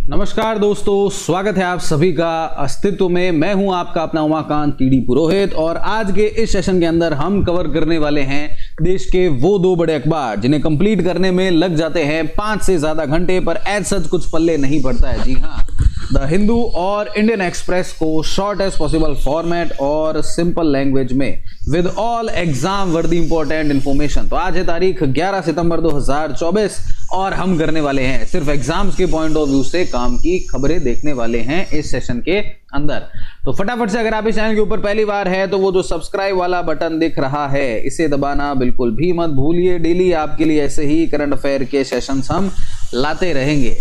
नमस्कार दोस्तों, स्वागत है आप सभी का अस्तित्व में। मैं हूं आपका अपना उमाकांत टीडी पुरोहित और आज के इस सेशन के अंदर हम कवर करने वाले हैं देश के वो दो बड़े अखबार जिन्हें कंप्लीट करने में लग जाते हैं 5 से ज्यादा घंटे, पर एज सच कुछ पल्ले नहीं पड़ता है। जी हाँ, द हिंदू और इंडियन एक्सप्रेस को शॉर्ट एज पॉसिबल फॉर्मेट और सिंपल लैंग्वेज में विद ऑल एग्जाम वर्दी इंपॉर्टेंट इंफॉर्मेशन। तो आज है तारीख 11 सितंबर 2024 और हम करने वाले हैं सिर्फ एग्जाम्स के पॉइंट ऑफ व्यू से काम की खबरें देखने वाले हैं इस सेशन के अंदर। तो फटाफट से अगर आप इस चैनल के ऊपर पहली बार है तो वो जो सब्सक्राइब वाला बटन दिख रहा है इसे दबाना बिल्कुल भी मत भूलिए। डेली आपके लिए ऐसे ही करंट अफेयर के सेशंस हम लाते रहेंगे।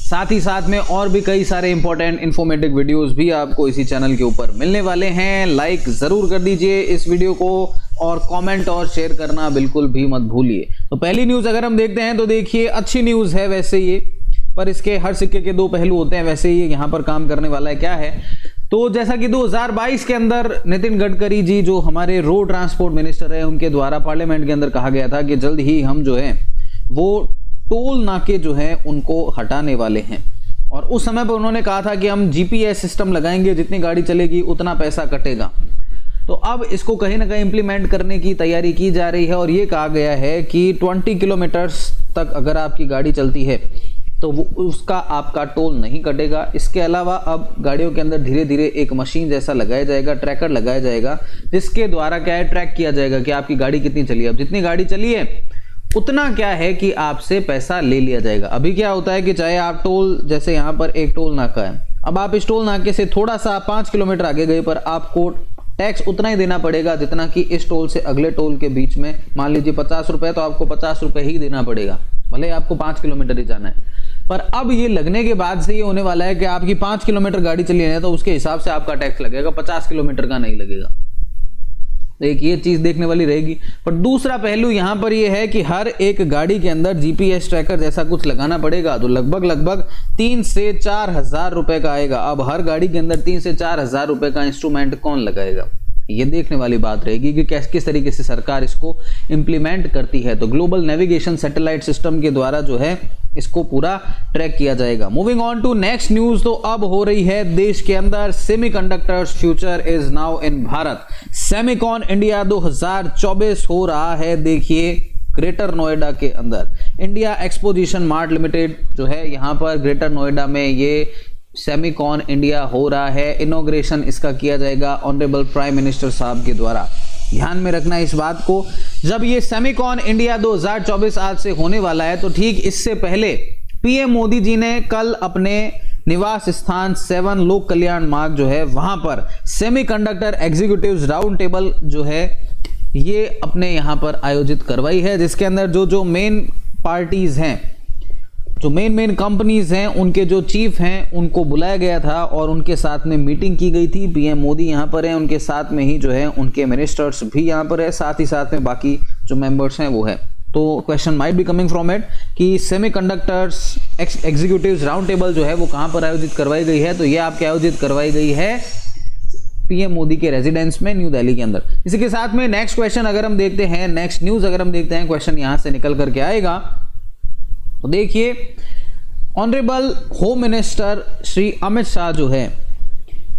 साथ ही साथ में और भी कई सारे इंपॉर्टेंट इंफॉर्मेटिव वीडियोस भी आपको इसी चैनल के ऊपर मिलने वाले हैं। लाइक जरूर कर दीजिए इस वीडियो को और कमेंट और शेयर करना बिल्कुल भी मत भूलिए। तो पहली न्यूज अगर हम देखते हैं तो देखिए अच्छी न्यूज है वैसे ये, पर इसके हर सिक्के के दो पहलू होते हैं। वैसे ये यहाँ पर काम करने वाला है क्या है, तो जैसा कि 2022 के अंदर नितिन गडकरी जी जो हमारे रोड ट्रांसपोर्ट मिनिस्टर है उनके द्वारा पार्लियामेंट के अंदर कहा गया था कि जल्द ही हम जो है वो टोल नाके जो है उनको हटाने वाले हैं। और उस समय पर उन्होंने कहा था कि हम जीपीएस सिस्टम लगाएंगे, जितनी गाड़ी चलेगी उतना पैसा कटेगा। तो अब इसको कहीं ना कहीं इंप्लीमेंट करने की तैयारी की जा रही है और ये कहा गया है कि 20 किलोमीटर तक अगर आपकी गाड़ी चलती है तो वो उसका आपका टोल नहीं कटेगा। इसके अलावा अब गाड़ियों के अंदर धीरे धीरे एक मशीन जैसा लगाया जाएगा, ट्रैकर लगाया जाएगा, जिसके द्वारा क्या है ट्रैक किया जाएगा कि आपकी गाड़ी कितनी चली है। अब जितनी गाड़ी चली है उतना क्या है कि आपसे पैसा ले लिया जाएगा। अभी क्या होता है कि चाहे आप टोल, जैसे यहाँ पर एक टोल नाका है, अब आप इस टोल नाके से थोड़ा सा 5 किलोमीटर आगे गए पर आपको टैक्स उतना ही देना पड़ेगा जितना कि इस टोल से अगले टोल के बीच में, मान लीजिए 50 रुपए, तो आपको 50 रुपए ही देना पड़ेगा, भले आपको 5 किलोमीटर ही जाना है। पर अब ये लगने के बाद से ये होने वाला है कि आपकी 5 किलोमीटर गाड़ी चली है तो उसके हिसाब से आपका टैक्स लगेगा, 50 किलोमीटर का नहीं लगेगा। एक ये चीज देखने वाली रहेगी। पर दूसरा पहलू यहां पर ये है कि हर एक गाड़ी के अंदर जीपीएस ट्रैकर जैसा कुछ लगाना पड़ेगा, तो लगभग 3 से 4 हजार रुपए का आएगा। अब हर गाड़ी के अंदर 3 से 4 हजार रुपए का इंस्ट्रूमेंट कौन लगाएगा, ये देखने वाली बात रहेगी कि किस तरीके से सरकार इसको इंप्लीमेंट करती है। तो ग्लोबल नेविगेशन सैटेलाइट सिस्टम के द्वारा जो है इसको पूरा ट्रैक किया जाएगा। Moving on to next news, तो अब हो रही है देश के अंदर semiconductors future is now in Bharat. Semicon India 2024 हो रहा है, देखिए ग्रेटर नोएडा के अंदर। इंडिया एक्सपोजिशन मार्ट लिमिटेड जो है यहाँ पर ग्रेटर नोएडा में ये सेमिकॉन इंडिया हो रहा है। इनॉग्रेशन इसका किया जाएगा ऑनरेबल प्राइम मिनिस्टर साहब के द्वारा। ध्यान में रखना इस बात को, जब ये सेमिकॉन इंडिया 2024 आज से होने वाला है तो ठीक इससे पहले पीएम मोदी जी ने कल अपने निवास स्थान 7 लोक कल्याण मार्ग जो है वहां पर सेमीकंडक्टर एग्जीक्यूटिव्स राउंड टेबल जो है ये अपने यहां पर आयोजित करवाई है, जिसके अंदर जो मेन पार्टीज हैं, जो मेन कंपनीज हैं, उनके जो चीफ हैं उनको बुलाया गया था और उनके साथ में मीटिंग की गई थी। पीएम मोदी यहाँ पर हैं, उनके साथ में ही जो है उनके मिनिस्टर्स भी यहाँ पर है, साथ ही साथ में बाकी जो मेंबर्स हैं वो है। तो question might be coming from it कि सेमीकंडक्टर्स एग्जीक्यूटिव्स राउंड टेबल जो है वो कहाँ पर आयोजित करवाई गई है, तो ये आपके आयोजित करवाई गई है पीएम मोदी के रेजिडेंस में न्यू दिल्ली के अंदर। इसी के साथ में नेक्स्ट क्वेश्चन अगर हम देखते हैं, नेक्स्ट न्यूज अगर हम देखते हैं, क्वेश्चन यहां से निकल करके आएगा। तो देखिए honourable home minister Shri Amit Shah जो है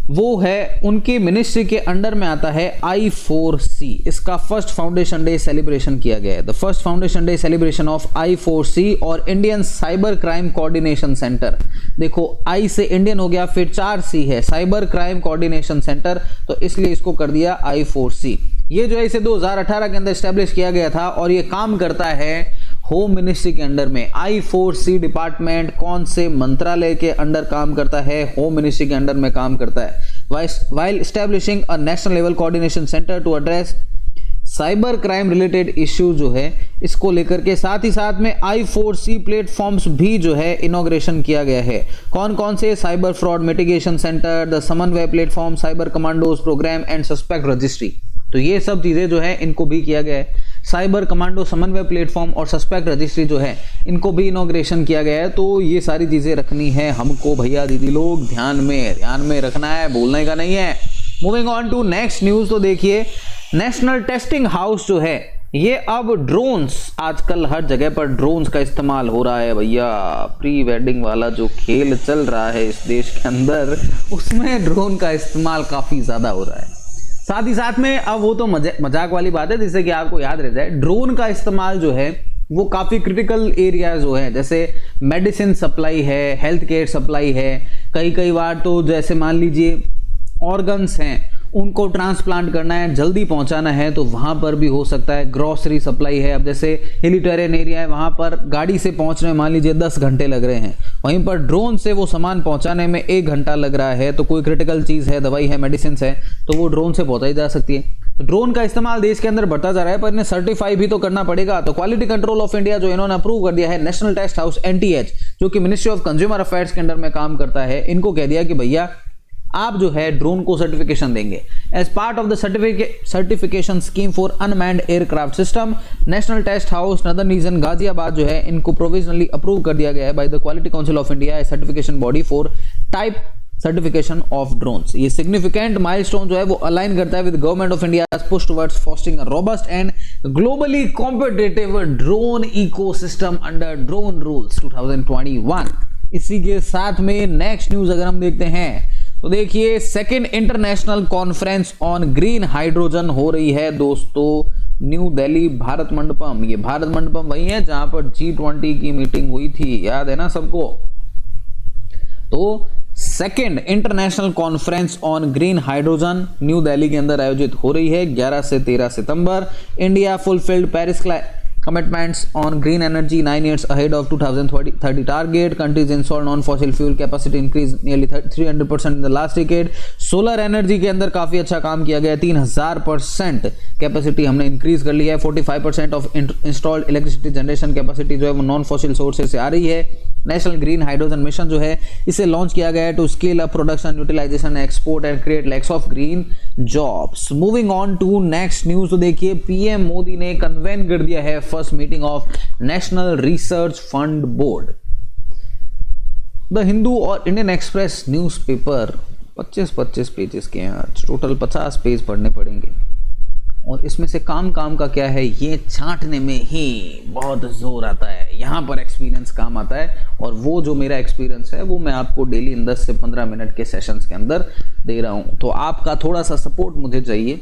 वो है, उनके मिनिस्ट्री के अंडर में आता है I4C। इसका फर्स्ट फाउंडेशन डे सेलिब्रेशन किया गया है। The first foundation day celebration of I4C और Indian cyber crime coordination centre. देखो I से इंडियन हो गया, फिर 4C है साइबर क्राइम कोऑर्डिनेशन सेंटर, तो इसलिए इसको कर दिया I4C। ये जो है इसे 2018 के अंदर स्टैब्लिश किया गया था और ये काम करता है होम मिनिस्ट्री के अंडर में। I4C डिपार्टमेंट कौन से मंत्रालय के अंडर काम करता है, होम मिनिस्ट्री के अंडर में काम करता है। While establishing a national level coordination centre to address cyber crime related issue जो है इसको लेकर के, साथ ही साथ में I4C प्लेटफॉर्म्स भी जो है इनॉग्रेशन किया गया है। कौन कौन से, cyber fraud mitigation centre, the Samanvaya platform, cyber commandos programme and suspect registry. तो ये सब चीजें जो है इनको भी किया गया है। साइबर कमांडो, समन्वय प्लेटफॉर्म और सस्पेक्ट रजिस्ट्री जो है इनको भी इनॉग्रेशन किया गया है। तो ये सारी चीजें रखनी है हमको भैया दीदी लोग, ध्यान में रखना है, बोलने का नहीं है। Moving on to next news, तो देखिए नेशनल टेस्टिंग हाउस जो है ये अब ड्रोन्स, आजकल हर जगह पर ड्रोन्स का इस्तेमाल हो रहा है भैया। प्री वेडिंग वाला जो खेल चल रहा है इस देश के अंदर, उसमें ड्रोन का इस्तेमाल काफ़ी ज़्यादा हो रहा है। साथ ही साथ में अब वो तो मजाक वाली बात है, जिससे कि आपको याद रह जाए, ड्रोन का इस्तेमाल जो है वो काफ़ी क्रिटिकल एरिया जो है, जैसे मेडिसिन सप्लाई है, हेल्थ केयर सप्लाई है, कई बार तो जैसे मान लीजिए ऑर्गन्स हैं, उनको ट्रांसप्लांट करना है, जल्दी पहुंचाना है, तो वहां पर भी हो सकता है। ग्रॉसरी सप्लाई है, अब जैसे हिली टेरेन एरिया है, वहां पर गाड़ी से पहुंचने में मान लीजिए 10 घंटे लग रहे हैं, वहीं पर ड्रोन से वो सामान पहुंचाने में 1 घंटा लग रहा है। तो कोई क्रिटिकल चीज़ है, दवाई है, मेडिसिन है, तो वो ड्रोन से पहुंचाई जा सकती है। ड्रोन का इस्तेमाल देश के अंदर बढ़ता जा रहा है, पर इन्हें सर्टिफाई भी तो करना पड़ेगा। तो क्वालिटी कंट्रोल ऑफ इंडिया जो इन्होंने अप्रूव कर दिया है, नेशनल टेस्ट हाउस NTH, जो कि मिनिस्ट्री ऑफ कंज्यूमर अफेयर्स के अंडर में काम करता है, इनको कह दिया कि भैया आप जो है ड्रोन को सर्टिफिकेशन देंगे। As part of the certification scheme for unmanned aircraft system, national test house northern region Ghaziabad जो है, इनको प्रोविजनली अप्रूव कर दिया गया है by the quality council of India, certification body for type certification of drones. ये significant milestone जो है वो अलाइन करता है with government of India push towards fostering a robust and globally competitive drone ecosystem under drone rules 2021। इसी के साथ में नेक्स्ट न्यूज अगर हम देखते हैं तो देखिए, second international conference on green hydrogen हो रही है दोस्तों न्यू दिल्ली भारत मंडपम। ये भारत मंडपम वही है जहां पर G20 की मीटिंग हुई थी, याद है ना सबको। तो second international conference on green hydrogen New Delhi के अंदर आयोजित हो रही है 11 से 13 सितंबर। India fulfilled Paris commitments on green energy 9 years ahead of 2030 target. Countries installed non-fossil fuel capacity increased nearly 300% in the last decade. Solar energy के अंदर काफी अच्छा काम किया गया, 3000% कैपेसिटी हमने इंक्रीज कर ली है। 45% of installed electricity generation capacity जो है वो नॉन फॉसिल सोर्सेज से आ रही है। नेशनल ग्रीन हाइड्रोजन मिशन जो है इसे लॉन्च किया गया है to scale up production, utilisation, export and create lakhs of green jobs. Moving on to next news, तो देखिए पीएम मोदी ने कन्वेन कर दिया है first meeting of national research fund board. The Hindu और इंडियन एक्सप्रेस न्यूज़पेपर 25 पेजेस के हैं, टोटल 50 पेज पढ़ने पड़ेंगे। और इसमें से काम का क्या है, ये छांटने में ही बहुत जोर आता है, यहाँ पर एक्सपीरियंस काम आता है। और वो जो मेरा एक्सपीरियंस है वो मैं आपको डेली इन 10 से 15 मिनट के सेशंस के अंदर दे रहा हूँ। तो आपका थोड़ा सा सपोर्ट मुझे चाहिए,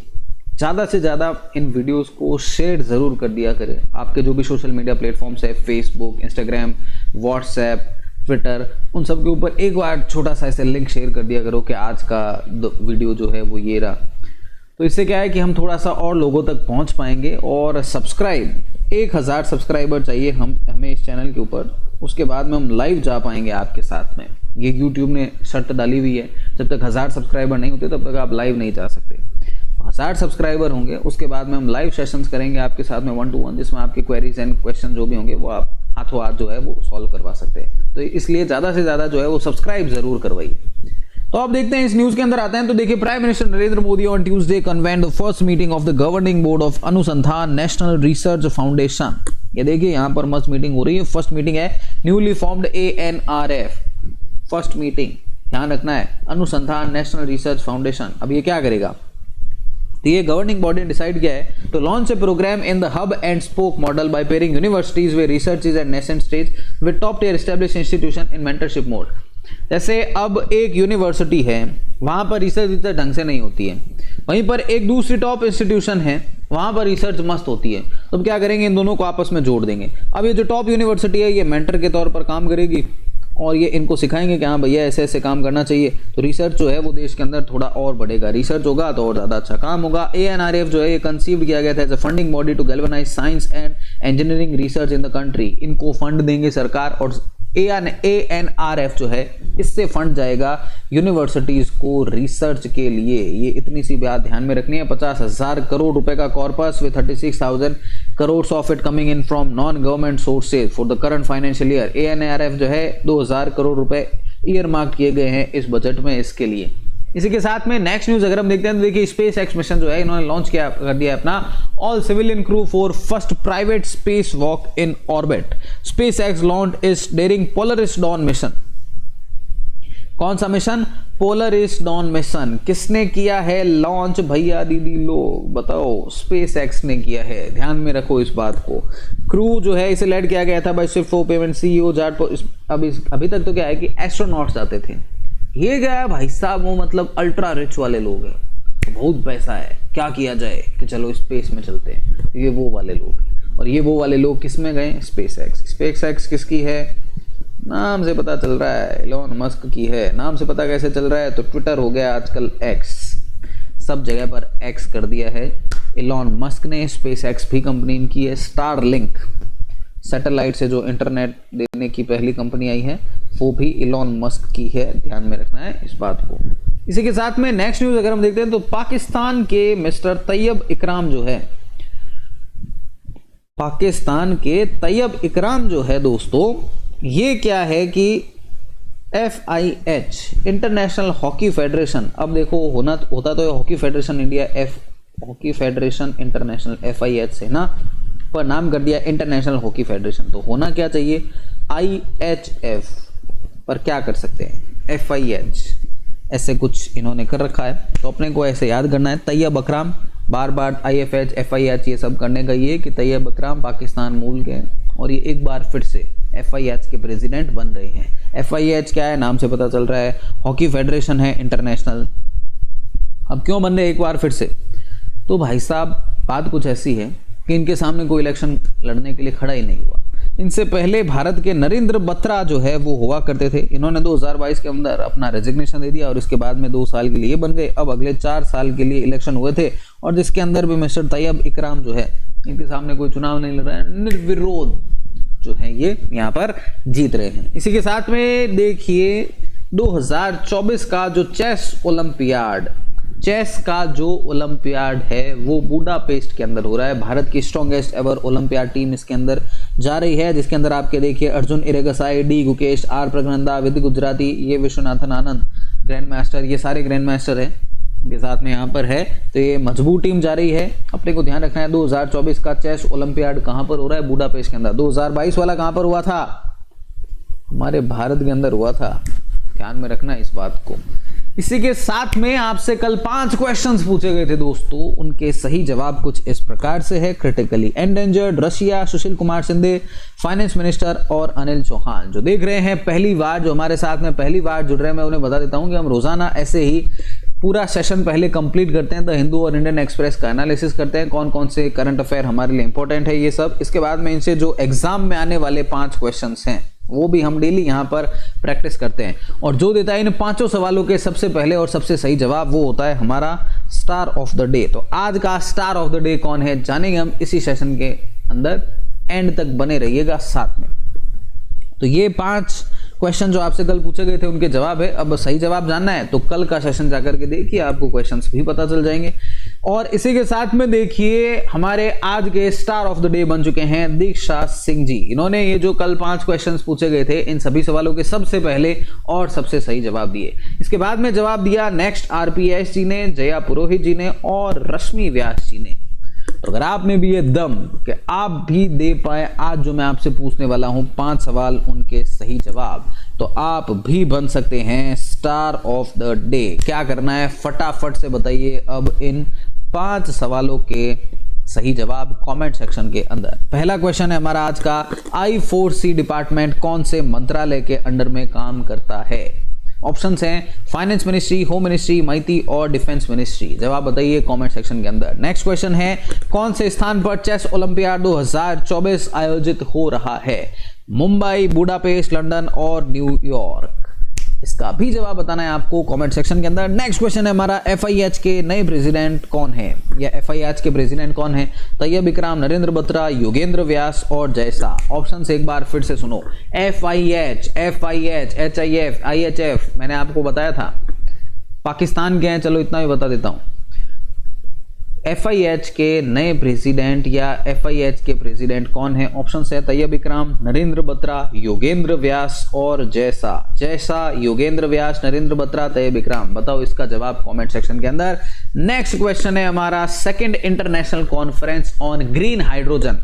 ज़्यादा से ज़्यादा इन वीडियोस को शेयर ज़रूर कर दिया करें। आपके जो भी सोशल मीडिया प्लेटफॉर्म्स है, फेसबुक, इंस्टाग्राम, व्हाट्सएप, ट्विटर, उन सब के ऊपर एक बार छोटा सा ऐसे लिंक शेयर कर दिया करो कि आज का वीडियो जो है वो ये रहा। तो इससे क्या है कि हम थोड़ा सा और लोगों तक पहुंच पाएंगे। और सब्सक्राइब 1000 सब्सक्राइबर चाहिए हमें इस चैनल के ऊपर, उसके बाद में हम लाइव जा पाएंगे आपके साथ में। ये यूट्यूब ने शर्त डाली हुई है, जब तक 1000 सब्सक्राइबर नहीं होते तब तक आप लाइव नहीं जा सकते। 1000 सब्सक्राइबर होंगे, उसके बाद में हम लाइव सेशंस करेंगे आपके साथ में 1 to 1, जिसमें आपके क्वेरीज एंड क्वेश्चन जो भी होंगे वो आप हाथों हाथ जो है वो सॉल्व करवा सकते हैं। तो इसलिए ज़्यादा से ज़्यादा जो है वो सब्सक्राइब जरूर करवाइए। तो आप देखते हैं इस न्यूज के अंदर आते हैं। तो देखिए, prime minister Narendra Modi on Tuesday convened the first meeting of the governing board of Anusandhan national research foundation. ये देखिए यहाँ पर मस्त मीटिंग हो रही है, फर्स्ट मीटिंग है newly formed ANRF, first meeting, ध्यान रखना है, अनुसंधान नेशनल रिसर्च फाउंडेशन। अब ये क्या करेगा, तो ये गवर्निंग बॉडी ने डिसाइड किया है to launch a programme in the hub and spoke model by pairing universities way research is at nascent stage with top tier established institution in mentorship mode. जैसे अब एक यूनिवर्सिटी है, वहां पर research इतना ढंग से नहीं होती है, वहीं पर एक दूसरी टॉप इंस्टीट्यूशन है, वहां पर रिसर्च मस्त होती है। तो अब क्या करेंगे, इन दोनों को आपस में जोड़ देंगे। अब ये जो टॉप यूनिवर्सिटी है ये मेंटर के तौर पर काम करेगी और ये इनको सिखाएंगे कि हाँ भैया ऐसे ऐसे काम करना चाहिए। तो रिसर्च जो है वो देश के अंदर थोड़ा और बढ़ेगा, रिसर्च होगा तो और ज़्यादा अच्छा काम होगा। ANRF जो है ये कंसीव किया गया था as a funding body to galvanise science and engineering research in the country. इनको फंड देंगे सरकार और ANRF जो है इससे फंड जाएगा यूनिवर्सिटीज को रिसर्च के लिए। ये इतनी सी बात ध्यान में रखनी है, 50,000 करोड़ रुपए का corpus with 36,000 crore of it coming in from non government sources for the current financial year. ANRF जो है 2000 करोड़ रुपए ईयर मार्क किए गए हैं इस बजट में इसके लिए। इसी के साथ में नेक्स्ट न्यूज अगर हम देखते हैं तो देखिए, स्पेस एक्स मिशन जो है इन्होंने लॉन्च किया कर दिया अपना all civilian crew for first private space walk in orbit. Space x launch is daring Polaris don mission. कौन सा मिशन? पोलरिस डॉन मिशन किसने किया है लॉन्च भैया दीदी लोग बताओ? स्पेस एक्स ने किया है, ध्यान में रखो इस बात को। क्रू जो है इसे लेड किया गया था by swift for payment CEO जाट। अभी तक तो क्या है कि एस्ट्रोनॉट्स जाते थे, ये गया भाई साहब वो मतलब अल्ट्रा रिच वाले लोग हैं, तो बहुत पैसा है, क्या किया जाए कि चलो स्पेस में चलते हैं, ये वो वाले लोग। और ये वो वाले लोग किस में गए? Space x. स्पेस एक्स किसकी है? नाम से पता चल रहा है इलॉन मस्क की है। नाम से पता कैसे चल रहा है? तो ट्विटर हो गया आजकल एक्स, सब जगह पर एक्स कर दिया है इलॉन मस्क ने। स्पेस एक्स भी कंपनी इनकी है। स्टारलिंक सैटेलाइट से जो इंटरनेट देने की पहली कंपनी आई है वो भी इलॉन मस्क की है, ध्यान में रखना है इस बात को। इसी के साथ में नेक्स्ट न्यूज अगर हम देखते हैं तो पाकिस्तान के मिस्टर तैयब इकराम जो है, पाकिस्तान के तैयब इकराम जो है दोस्तों, ये क्या है कि FIH इंटरनेशनल हॉकी फेडरेशन, अब देखो होता तो hockey federation India hockey federation international FIH से ना, पर नाम कर दिया इंटरनेशनल हॉकी फेडरेशन, तो होना क्या चाहिए IHF, पर क्या कर सकते हैं FIH, ऐसे कुछ इन्होंने कर रखा है, तो अपने को ऐसे याद करना है। तैयब इकराम, बार बार IFH FIH ये सब करने का ये कि तैयब इकराम पाकिस्तान मूल के, और ये एक बार फिर से FIH के प्रेसिडेंट बन रहे हैं। FIH क्या है? नाम से पता चल रहा है हॉकी फेडरेशन है इंटरनेशनल। अब क्यों बन रहे एक बार फिर से? तो भाई साहब बात कुछ ऐसी है कि इनके सामने कोई इलेक्शन लड़ने के लिए खड़ा ही नहीं हुआ। इनसे पहले भारत के नरेंद्र बत्रा जो है वो हुआ करते थे, इन्होंने 2022 के अंदर अपना रेजिग्नेशन दे दिया और इसके बाद में 2 साल के लिए बन गए। अब अगले 4 साल के लिए इलेक्शन हुए थे और जिसके अंदर भी मिस्टर तैयब इकराम जो है, इनके सामने कोई चुनाव नहीं लड़ रहा है, निर्विरोध जो है ये यहाँ पर जीत रहे हैं। इसी के साथ में देखिए 2024 का जो चेस का जो ओलंपियाड है वो बुडापेस्ट के अंदर हो रहा है। भारत की स्ट्रॉन्गेस्ट एवर ओलंपियाड टीम इसके अंदर जा रही है, जिसके अंदर आपके देखिए अर्जुन इरेगसाई, डी गुकेश, आर प्रगनंदा, विधि गुजराती, ये विश्वनाथन आनंद ग्रैंड मास्टर, ये सारे ग्रैंड मास्टर है के साथ में यहाँ पर है। तो ये मजबूत टीम जा रही है। अपने को ध्यान रखना है 2024 का चेस ओलंपियाड कहाँ पर हो रहा है? बुडापेस्ट के अंदर। 2022 वाला कहाँ पर हुआ था? हमारे भारत के अंदर हुआ था, ध्यान में रखना इस बात को। इसी के साथ में आपसे कल 5 क्वेश्चंस पूछे गए थे दोस्तों, उनके सही जवाब कुछ इस प्रकार से है। Critically endangered, Russia, Sushil Kumar Shinde, finance minister और अनिल चौहान। जो देख रहे हैं पहली बार, जो हमारे साथ में पहली बार जुड़ रहे हैं, मैं उन्हें बता देता हूं कि हम रोजाना ऐसे ही पूरा सेशन पहले कंप्लीट करते हैं, द हिंदू और इंडियन एक्सप्रेस का एनालिसिस करते हैं, कौन कौन से करंट अफेयर हमारे लिए इंपॉर्टेंट है ये सब। इसके बाद में इनसे जो एग्जाम में आने वाले 5 क्वेश्चंस हैं वो भी हम डेली यहाँ पर प्रैक्टिस करते हैं, और जो देता है इन 5 सवालों के सबसे पहले और सबसे सही जवाब वो होता है हमारा स्टार ऑफ द डे। तो आज का स्टार ऑफ द डे कौन है जानेंगे हम इसी सेशन के अंदर, एंड तक बने रहिएगा साथ में। तो ये 5 क्वेश्चन जो आपसे कल पूछे गए थे उनके जवाब है। अब सही जवाब जानना है तो कल का सेशन जाकर के देखिए, आपको क्वेश्चंस भी पता चल जाएंगे। और इसी के साथ में देखिए हमारे आज के स्टार ऑफ द डे बन चुके हैं दीक्षा सिंह जी। इन्होंने ये जो कल 5 क्वेश्चंस पूछे गए थे इन सभी सवालों के सबसे पहले और सबसे सही जवाब दिए। इसके बाद में जवाब दिया नेक्स्ट RPS जी ने, जया पुरोहित जी ने और रश्मि व्यास जी ने। तो अगर आप में भी ये दम कि आप भी दे पाए आज जो मैं आपसे पूछने वाला हूं 5 सवाल उनके सही जवाब, तो आप भी बन सकते हैं स्टार ऑफ द डे। क्या करना है फटाफट से बताइए अब इन 5 सवालों के सही जवाब कमेंट सेक्शन के अंदर। पहला क्वेश्चन है हमारा आज का, I4C डिपार्टमेंट कौन से मंत्रालय के अंडर में काम करता है? ऑप्शंस हैं फाइनेंस मिनिस्ट्री, होम मिनिस्ट्री, माइती और डिफेंस मिनिस्ट्री। जवाब बताइए कमेंट सेक्शन के अंदर। नेक्स्ट क्वेश्चन है, कौन से स्थान पर चेस ओलंपियाड 2024 आयोजित हो रहा है? मुंबई, बुडापेस्ट, लंदन और न्यूयॉर्क। इसका भी जवाब बताना है आपको कमेंट सेक्शन के अंदर। नेक्स्ट क्वेश्चन है हमारा, FIH के नए प्रेसिडेंट कौन है, या FIH के प्रेसिडेंट कौन है? तैयब इकराम, नरेंद्र बत्रा, योगेंद्र व्यास और जैसा। ऑप्शन से एक बार फिर से सुनो, FIH, HIF, IHF। मैंने आपको बताया था पाकिस्तान के हैं, चलो इतना भी बता देता हूं। FIH के नए प्रेसिडेंट या FIH के प्रेसिडेंट कौन है? ऑप्शन है तैयब इकराम, नरेंद्र बत्रा, योगेंद्र व्यास और जैसा, योगेंद्र व्यास, नरेंद्र बत्रा, तैयब इकराम। बताओ इसका जवाब कमेंट सेक्शन के अंदर। नेक्स्ट क्वेश्चन है हमारा, second international conference on green hydrogen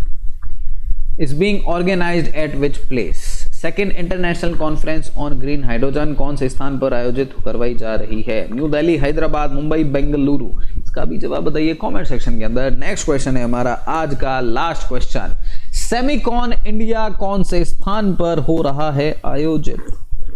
is being organised at which place? Second international conference on green hydrogen कौन से स्थान पर आयोजित करवाई जा रही है? न्यू दिल्ली, हैदराबाद, मुंबई, बेंगलुरु। इसका भी जवाब बताइए कमेंट सेक्शन के अंदर। नेक्स्ट क्वेश्चन है हमारा आज का लास्ट क्वेश्चन। सेमिकॉन इंडिया कौन से स्थान पर हो रहा है आयोजित?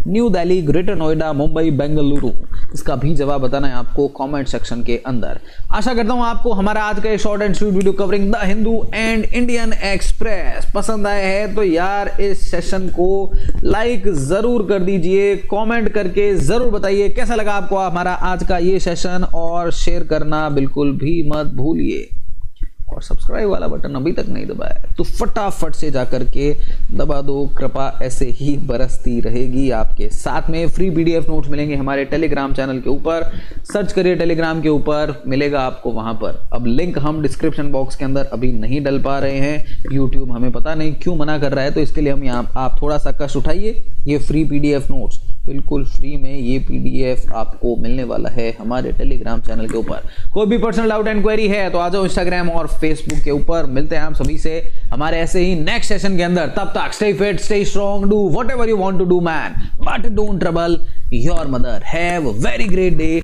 New Delhi, greater Noida, Mumbai, Bengaluru. इसका भी जवाब बताना है आपको कमेंट सेक्शन के अंदर। आशा करता हूं आपको हमारा आज का short and sweet video covering the Hindu and Indian express पसंद आया है तो यार इस सेशन को लाइक जरूर कर दीजिए, कमेंट करके जरूर बताइए कैसा लगा आपको हमारा आज का ये सेशन, और शेयर करना बिल्कुल भी मत भूलिए। और सब्सक्राइब वाला बटन अभी तक नहीं दबाया तो फटाफट से जाकर के दबा दो। कृपा ऐसे ही बरसती रहेगी आपके साथ में। फ्री पीडीएफ नोट्स मिलेंगे हमारे टेलीग्राम चैनल के ऊपर, सर्च करिए टेलीग्राम के ऊपर, मिलेगा आपको वहां पर। अब लिंक हम डिस्क्रिप्शन बॉक्स के अंदर अभी नहीं डल पा रहे हैं, यूट्यूब हमें पता नहीं क्यों मना कर रहा है, तो इसके लिए हम यहाँ आप थोड़ा सा कष्ट उठाइए। ये फ्री पीडीएफ नोट्स बिल्कुल फ्री में ये पीडीएफ आपको मिलने वाला है हमारे टेलीग्राम चैनल के ऊपर। कोई भी पर्सनल डाउट एंड क्वेरी है तो आ जाओ इंस्टाग्राम और फेसबुक के ऊपर। मिलते हैं आप सभी से हमारे ऐसे ही नेक्स्ट सेशन के अंदर। तब तक stay fit, stay strong, do whatever you want to do man, but don't trouble your mother. Have a very great day.